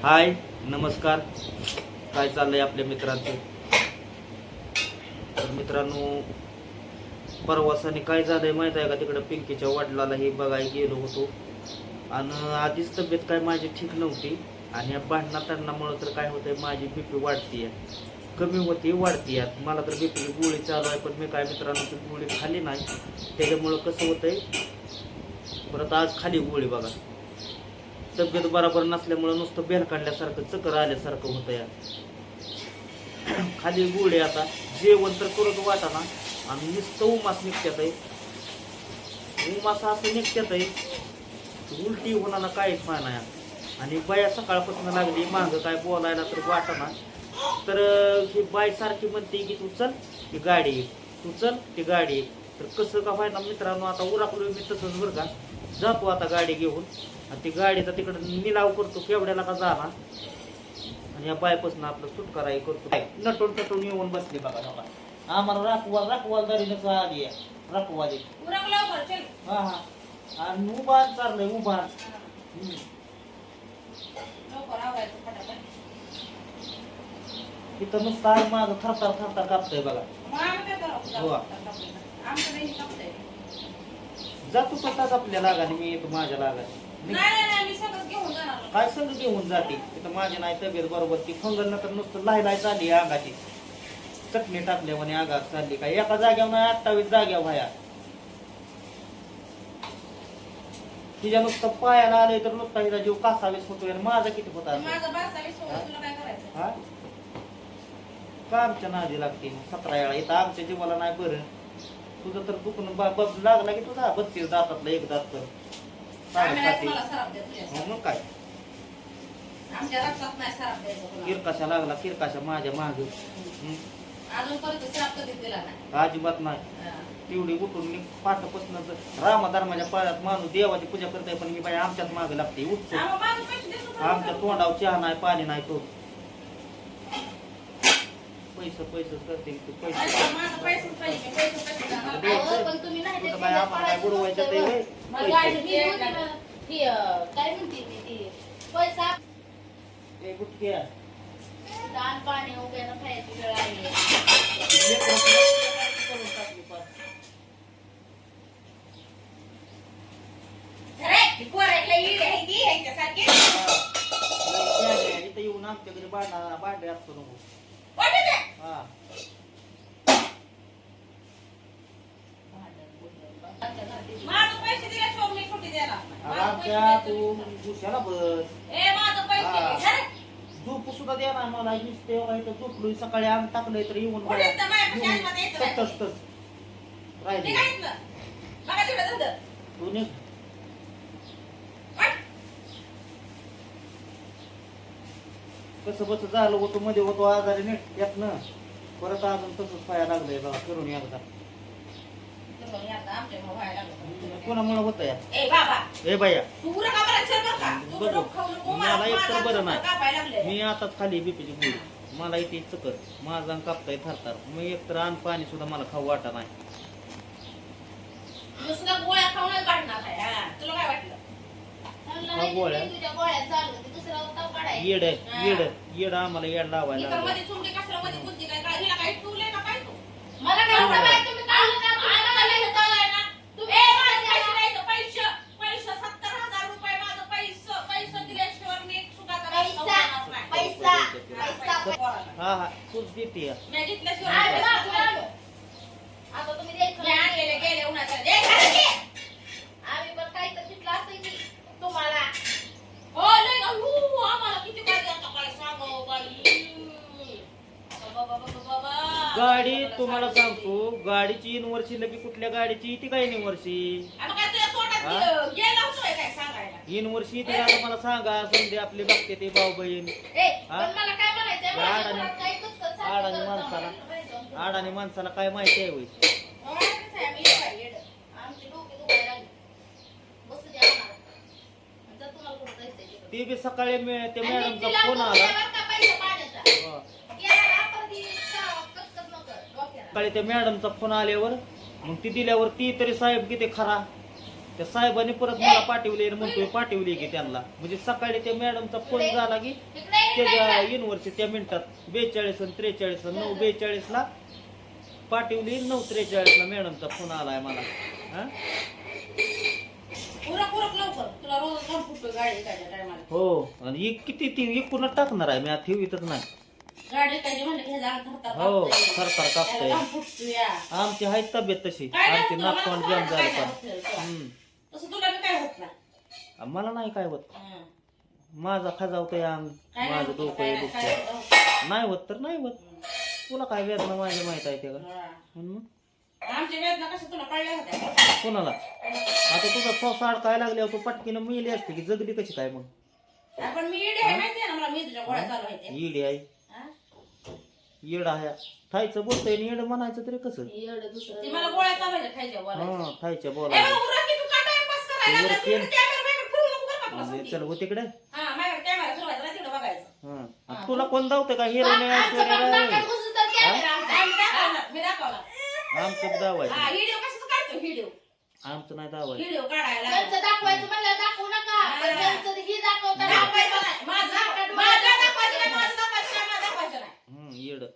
हाय नमस्कार. काय चाललंय आपल्या मित्रांचं? तर मित्रांनो, परवासाने काय झालंय माहित आहे का? तिकडं पिंकीच्या वडिलाला हे बघायला गेलो होतो आणि आधीच तब्येत काय माझी ठीक नव्हती आणि या भांडणामुळे तर काय होतंय, माझी बीपी वाढतीये, कमी होती वाढतीये. मला तर बीपीची गोळी चालू आहे, पण मी काय मित्रांनो ती गोळी खाली नाही. त्याच्यामुळं कसं होतंय, परत आज खाली गोळी बघा. तब्येत बरोबर नसल्यामुळं नुसतं बेल काढल्यासारखं, चक्कर आल्यासारखं होतं या. खाली गोळी आता जेवण तर करत वाटाना आणि नुसतं उमास निघत्यात आहे. उमास असं निघत्यात आहे, उलटी होणार काहीच माय नाही. आणि बाया सकाळपासून लागली मागं काय बोलायला तर वाटाना. तर ही बाई सारखी म्हणते की तू चल ती गाडी ये, तू चल ती गाडी ये. तर कसं का व्हायना मित्रांनो, आता उराकलो मी तसंच बरं का. जातो आता गाडी घेऊन आणि ती गाडीचा तिकडे निलाव करतो केवढ्याला का जाणार, आणि या बायपासून आपलं सुटकारा हे करतो. नटून तटून येऊन बसली बघा बघा. आम्हाला राखवाल दारीनं आली आहे, राखवाली. हा हा, आणि उभान चाललंय उभान. तिथं नुसतं आहे माझं थरथर थरथर कापतंय बघा. जातो स्वतःच आपल्या लागाने, मी येतो माझ्या लागाने. काय संग घेऊन जाते तिथं माझी नाही तब्येत बरोबर. ती फंगल नंतर नुसतं लाय चालली अंगाची, चटणी टाकल्या म्हणे अंगात चालली. काय एका जाग्यावर नाही 28 जाग्यावर व्हाया. तिच्या नुसतं पायाला आलंय तर नुसता हिचा जीव कासावीस होतोय. माझा किती होता हा का आमच्या नादी लागते 17 वेळा. इथं आमच्या जीवाला नाही बरं. तुझं तर दुखणं लागला की तुझा 32 दातातला एक दात तर मग काय किरकाशा लागला, किरकाशा माझ्या मागे अजिबात नाही. तेवढी उठून पाठपासून रामा धर्माच्या पायात माणूस देवाची पूजा करताय, पण मी बाई आमच्यात मागे लागते. उठतो आमच्या तोंडावर चहा नाही पाणी नाही. तो पैसे पैसे करते आम्हाला बुडवायचं दान पाणी वगैरे खायची वेळ आली. येऊन आमच्या घरी भांडे असतो नको. हा आमच्या तू दुसऱ्याला बस झोप सुद्धा देणार मला. नुसते झोपलोय सकाळी अंग टाकलंय तर येऊन तस राहिले तू निघ. कसं बस झालं होतं मध्ये होतो आजारी नीट यात ना, परत अजून तसंच पाया लागलंय बघा. करून एकदा कोणामुळे होत या ए बाया बघू. मला एक तर बरं नाही, मी आताच खाली बीपीची गोळी. मला इथे चक्कर, माझा कापताय थरथर. मी एक तर अन्न पाणी सुद्धा मला खाऊ वाटा नाही. येड येड येड आम्हाला येड लावायला. हा हा तूच देते गाडी. तुम्हाला सांगतो गाडीची इनवर्सी लगी कुठल्या गाडीची ती काय इनवर्सी इनवर्सी ती आता मला सांगा. समजे आपले बघते ते भाऊ बहीण आडाने माणसाला काय माहिती आहे होय. ती बी सकाळी ते मॅडमचा फोन आला. सकाळी त्या मॅडमचा फोन आल्यावर मग ती दिल्यावर ती तरी साहेब किती खरा त्या साहेबांनी परत मला पाठवले आणि म्हणतोय पाठवली की त्यांना म्हणजे सकाळी त्या मॅडमचा फोन झाला की त्याच्या युनिव्हर्सिटी त्या मिनिटात 42 आणि 43 9:42 ला पाठवली 9:43 मॅडमचा फोन आलाय मला. हा लवकर तुला रोज काम फुटतो गाडी एखाद्या टायमाला. हो आणि ही किती ती विकून टाकणार आहे मी आता ठेवीतच नाही. गाडी एखादी म्हणलं की ह्याचा थरथर हो कापतंय. सरकार कापतंय. काम फुटतो या. आमची आहे तब्येत तशी काय नाही आमची होत नाक तुला, तोंड मला जाम झालं काय पण होत तुला. हम्म. तसं तुला बी काय होत नाही. मला नाही काय होत हं. माझा खजावतोय अंग काय नाही माझं होत तुला, डोकं काय हे नाही, दुखतंय. काय होत. नाही होत तर नाही होत तुला काय वेदना माझ्या माहित आहे ते का हा. म्हणून आमच्या वेदना कशा तुला कळल्या होत्या. कोणाला आता तुझा पावसाळ काय लागल्यावर तू पटकीनं मिली असते की जगली कशी काय मग आपण मी इडे आहे माहितीये ना मला मी तुझ्या गोळ्या चालू आहेत. येडी आहे हा? येड आहे थायचं बोलतोय आणि येड म्हणायचं तरी कसं ती मला गोळ्या चालू आहेत खायच्या बोलायच्या. हा थायच्या ए बोला बाबा, उरक की तू का टाइमपास करायला वर लागला? केन. तिकडे कॅमेरा माझ्याकडे फिरवू नको बरं का तुला सांगते. चल हो तिकडे हा, माझ्याकडे कॅमेरा फिरवायचा नाही, तिकडे बघायचं. हा तुला कोण धावतं का हिरो आम्ही दाखवणार, मी दाखवणार. आमचं दाव हा, आहे व्हिडिओ कशाचा काढतो व्हिडिओ आमचं नाही दाव आहे व्हिडिओ काढायला दाखवायचं म्हणलं दाखवू नका पण त्यांचं ही दाखवता दाखवायचं नाही. माझं दाखवायचं नाही, माझं दाखवायचं नाही, माझं दाखवायचं नाही. येड हा.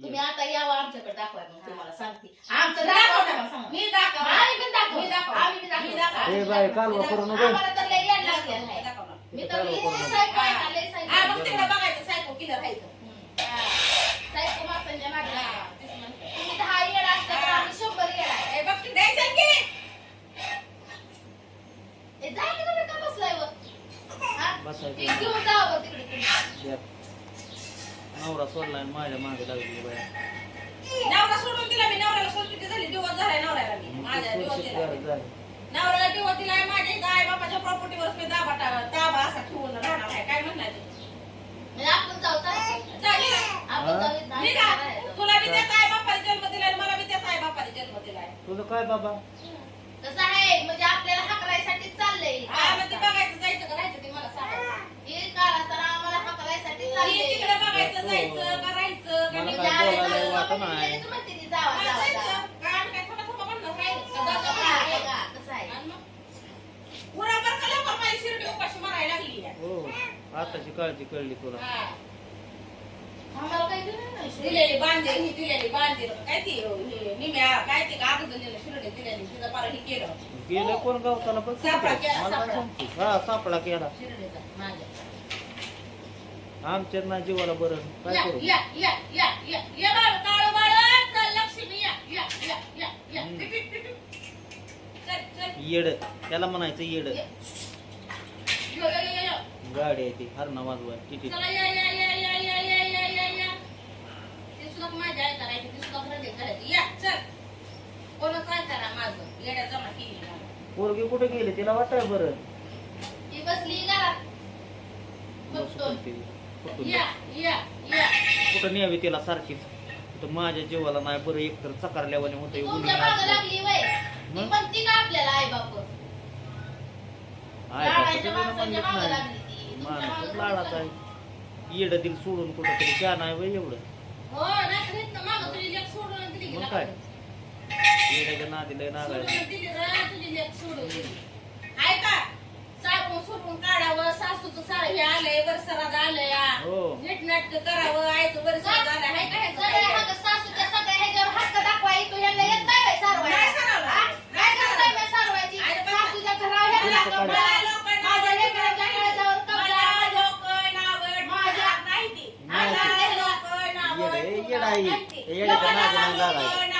तुम्ही आता यावं आमच्याकडे दाखवाय मग तुम्हाला सांगते आमचं मी दाखवा दाखवणार. नका सांगा. मी दाखवणार. आम्ही पण दाखवू. मी दाखवणार. आम्ही पण दाखवू. मी दाखवणार. ए बाय कालवा करू नको आम्हाला तर लय याड लागलेलं मी आहे. दाखवणार. मी तर लय सायको आहे ना, लय सायको. हा, मग तिकडे बघायचं सायको किलर आहे इथं. हा. सायको माणसांच्या मागे हा, लागला. तेच म्हणते. तुम्ही 10 येड असता तर आम्ही 100 येड आहे. ए, बघ की, द्यायचं की. ए, जा की तुम्ही का बसलाय वर? हा? बसायचं. ते घेऊन जावं तिकडे तुम्ही. यात नवरा सोडला आणि माझ्या मागे लागली बाया नवरा सोडून दिला मी, नवऱ्याला सोडून झाली, दिवस झालाय नवऱ्याला मी. माझ्या दिवस दिला. नवऱ्याला दिवस दिलाय, माझ्या इथं आई बापाच्या प्रॉपर्टीवरच मी ताबा असा ठेवून राहणार आहे. काय म्हणणार तू? म्हणजे आपण जाऊ चालेल. चालेल. आपण जाऊ इथं. मी का? तुला बी त्याच आई बापाने जन्म दिलाय, मला बी त्याच आई बापाने जन्म दिलाय. तुझं काय बाबा कसं आहे म्हणजे आपल्याला हकलायसाठी चाललंय. हा, मग ते बघायचं जायचं का राहायचं ते मला सांगा. हे काळा तर आम्हाला हकलायसाठी हे चाललंय. तिकडे बघायचं जायचं का राहायचं का मला नाही? काय म्हणजे बोलायला आम्ही वाटत नाही. लगेच म्हणते ती जावा, हा, जावा, जायचं. जावा. काय आम्ही काय खोटं खोटं म्हणणार काय? कसं जायचं आहे का? का? कसं आहे? आणि मग? उरावर का लवकर माझी शिर्डी उपाशी मारायला लागली आहे. हो आताची काळजी कळली तुला हा. आम्हाला काही दिलं नाही. दिलेली बांधील, ही दिलेली बांधील. काय ती हे निम्या काय ते कागद दिलेलं शिर्डी दिलेली, तिचं पार हे केलं. गेलं कोण गावताना बघ सापळा केला, मला सापळा. सांगते हा सापळा केला शिर्डीचा, माझ्या. आमच्यात ना जीवाला बरं काय या, करू या, या, या, या, या बाळ, काळू बाळ, चल लक्ष्मी, या, या, या, या, या. हम्म. पिप, पिप, पिप. चल, चल. येड त्याला म्हणायचं येड ये. यो, यो, यो, यो. गाडी आहे ती हरणा वाजवाय किती चला, या, या, या, या, या, या, या, या, या. ते सुद्धा माझ्या आई करायची, ते सुद्धा खरेदी करायची. या, चल. कोणच काय करा माझं, येड्या जमा केली मला. पोरगी कुठे गेली तिला वाटाय बरं ती बसली घरात. बस बघतो. करते. कुठून या, या, या. कुठं न्यावी तिला सारखीच तर माझ्या जीवाला नाही बरं एकतर चकारल्यावाने होते ती तुमच्या मागं लागली वय. ती म्हणती का आपल्याला आई बाप लाडाच्या माणसांच्या मागं लागली ती. तुमच्या माणूस मागं लाडाचा लागली. आहे येड दिल सोडून कुठं तरी त्या नाही वय एवढं हो, नाहीतर इथनं मागं तुझी लेक सोडून दिली की मग काय लागली. येड्याच्या नादी लय नागायचं सोडून दिली रे, तुझी लेक सोडून दिली. आहे का? सारून सुरून काढावं, सासूचं सारं हे आलंय, वरसराज आलंय. हो नीटनाटकं करावं, आईचं वरसराज आलंय. आहे का हे सगळ्या सगळं? हक्क सासूच्या सगळ्या ह्याच्यावर हक्क दाखवा येतो. ह्यांना येत नाही बाई सारवायला. नाही सारवलं. हा? नाही काय करताय बाई सारवायची? आणि बाई- सासूच्या घरावर ह्यांना कोणतं कपडा. काढ? माझ्या लेकराच्या काळजावर कपडा. मला लोकं नावड माझ्या- नाही ती. नाही ती. मला लोकं नावड येड आहे, येड आहे. नाही ती. येड्याच्या नादी नाही लोकांना लागायचं.